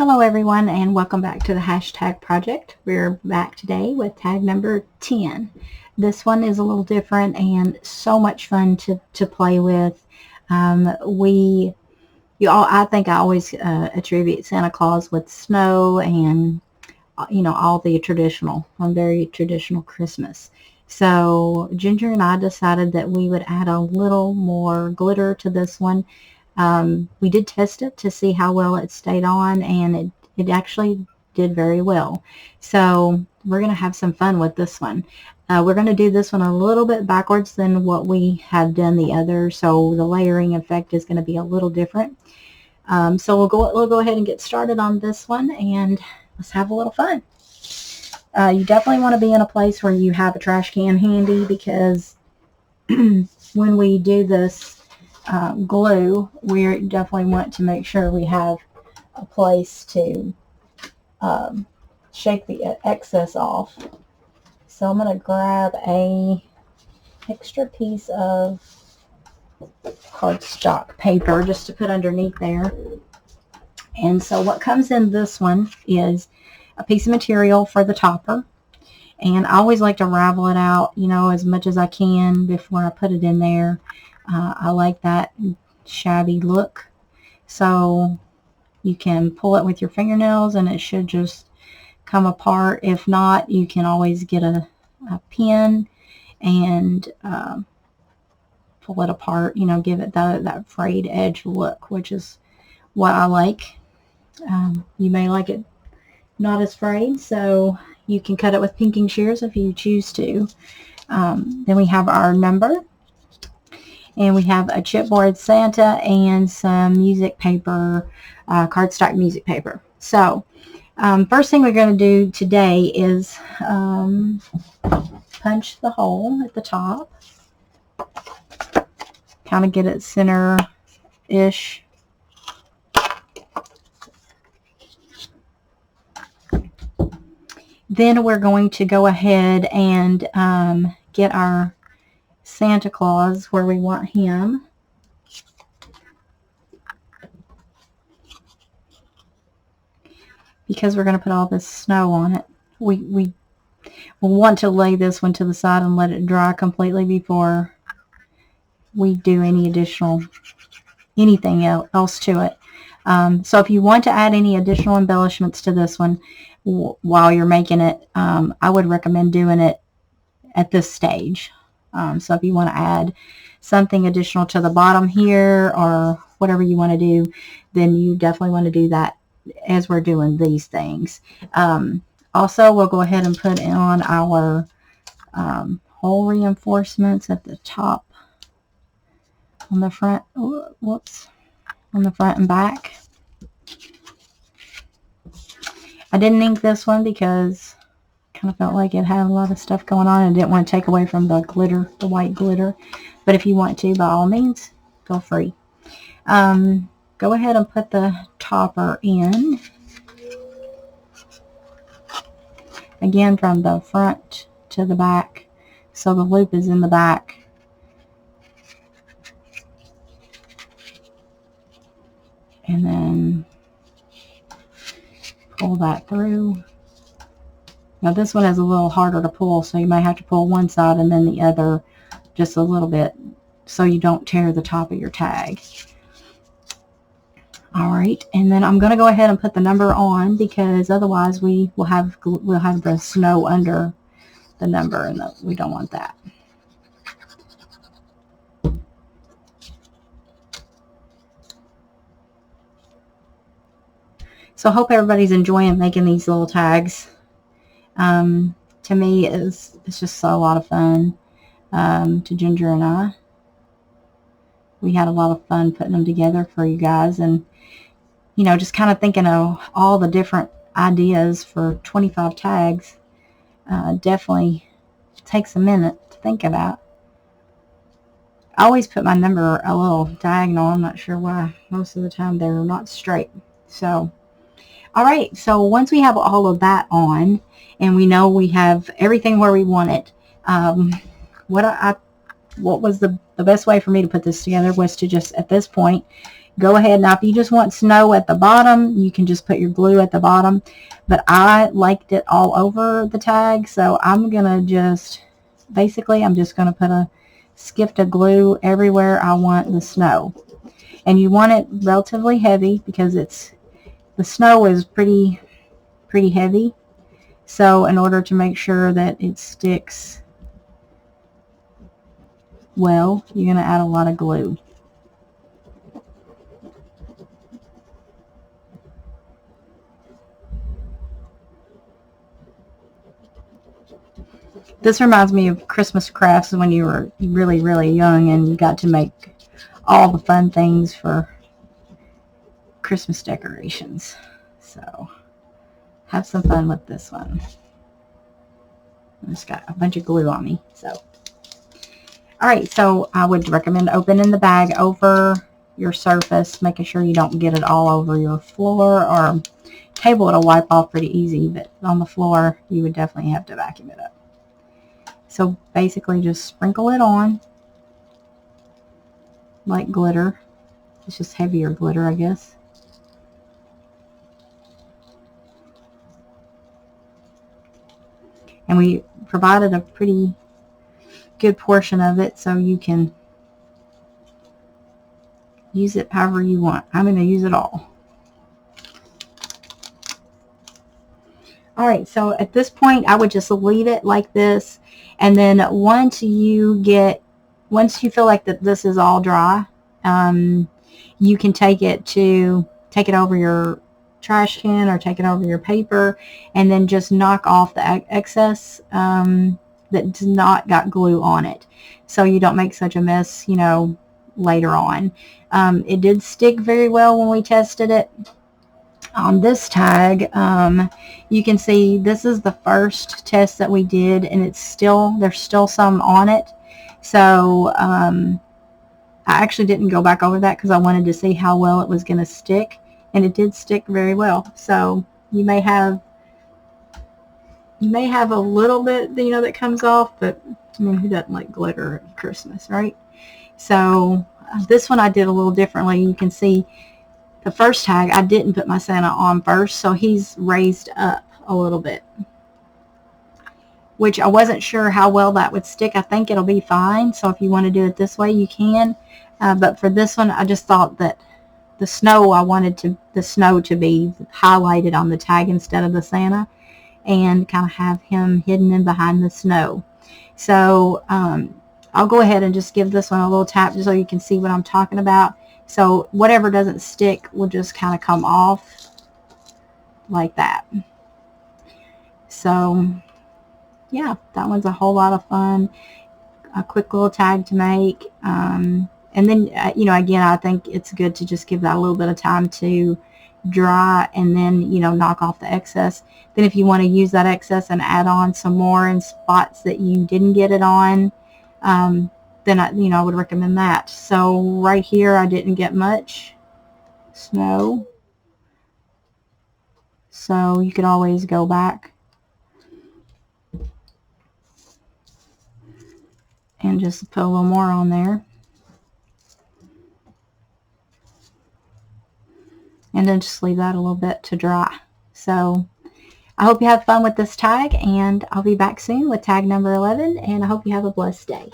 Hello everyone and welcome back to the hashtag project. We're back today with tag number 10. This one is a little different and so much fun to play with. I think I always attribute Santa Claus with snow and all the traditional, very traditional Christmas. So Ginger and I decided that we would add a little more glitter to this one. We did test it to see how well it stayed on, and it actually did very well. So we're going to have some fun with this one. We're going to do this one a little bit backwards than what we have done the other, so the layering effect is going to be a little different. So we'll go ahead and get started on this one, and let's have a little fun. You definitely want to be in a place where you have a trash can handy, because when we do this glue, we definitely want to make sure we have a place to shake the excess off. So I'm going to grab a extra piece of cardstock paper just to put underneath there. And so what comes in this one is a piece of material for the topper. And I always like to ravel it out, as much as I can before I put it in there. I like that shabby look. So you can pull it with your fingernails and it should just come apart. If not, you can always get a pin and pull it apart, give it that frayed edge look, which is what I like. You may like it not as frayed, so you can cut it with pinking shears if you choose to. Then we have our number. And we have a chipboard Santa and some music paper, cardstock music paper. So, first thing we're going to do today is punch the hole at the top. Kind of get it center-ish. Then we're going to go ahead and get our Santa Claus where we want him. Because we're going to put all this snow on it, we will want to lay this one to the side and let it dry completely before we do anything else to it. So if you want to add any additional embellishments to this one while you're making it, I would recommend doing it at this stage. So if you want to add something additional to the bottom here or whatever you want to do, then you definitely want to do that as we're doing these things. Also, we'll go ahead and put on our hole reinforcements at the top on the front. On the front and back. I didn't ink this one because kind of felt like it had a lot of stuff going on and didn't want to take away from the glitter, the white glitter. But if you want to, by all means, feel free. Go ahead and put the topper in. Again, from the front to the back. So the loop is in the back. And then pull that through. Now this one is a little harder to pull, so you might have to pull one side and then the other just a little bit so you don't tear the top of your tag. Alright, and then I'm going to go ahead and put the number on, because otherwise we'll have the snow under the number, and we don't want that. So I hope everybody's enjoying making these little tags. To me, it's just a lot of fun. To Ginger and I, we had a lot of fun putting them together for you guys, and just kind of thinking of all the different ideas for 25 tags. Definitely takes a minute to think about. I always put my number a little diagonal. I'm not sure why. Most of the time they're not straight. So alright, so once we have all of that on, and we know we have everything where we want it, what was the best way for me to put this together was to just, at this point, go ahead. Now, if you just want snow at the bottom, you can just put your glue at the bottom. But I liked it all over the tag, so I'm going to just, basically, I'm just going to put a skift of glue everywhere I want the snow. And you want it relatively heavy because the snow is pretty heavy. So in order to make sure that it sticks well, you're going to add a lot of glue. This reminds me of Christmas crafts when you were really, really young and you got to make all the fun things for Christmas decorations. So have some fun with this one. I just got a bunch of glue on me. So, alright, so I would recommend opening the bag over your surface, making sure you don't get it all over your floor or table. It'll wipe off pretty easy, but on the floor you would definitely have to vacuum it up. So basically just sprinkle it on like glitter. It's just heavier glitter, I guess. And we provided a pretty good portion of it so you can use it however you want. I'm going to use it all. Alright, so at this point I would just leave it like this, and then once you feel like that this is all dry, you can take it over your trash can or take it over your paper and then just knock off the excess that does not got glue on it, so you don't make such a mess, you know, later on. It did stick very well when we tested it. On this tag, you can see this is the first test that we did, and there's still some on it. So I actually didn't go back over that because I wanted to see how well it was going to stick, and it did stick very well. So you may have a little bit, you know, that comes off, but I mean, who doesn't like glitter at Christmas, right? So this one I did a little differently. You can see the first tag, I didn't put my Santa on first, so he's raised up a little bit, which I wasn't sure how well that would stick. I think it'll be fine, so if you want to do it this way, you can. But for this one, I just thought that the snow, I wanted the snow to be highlighted on the tag instead of the Santa, and kind of have him hidden in behind the snow. So I'll go ahead and just give this one a little tap just so you can see what I'm talking about. So whatever doesn't stick will just kind of come off like that. So yeah, that one's a whole lot of fun. A quick little tag to make. And then, you know, again, I think it's good to just give that a little bit of time to dry and then, you know, knock off the excess. Then if you want to use that excess and add on some more in spots that you didn't get it on, then I would recommend that. So right here I didn't get much snow, so you could always go back and just put a little more on there, and then just leave that a little bit to dry. So I hope you have fun with this tag, and I'll be back soon with tag number 11, and I hope you have a blessed day.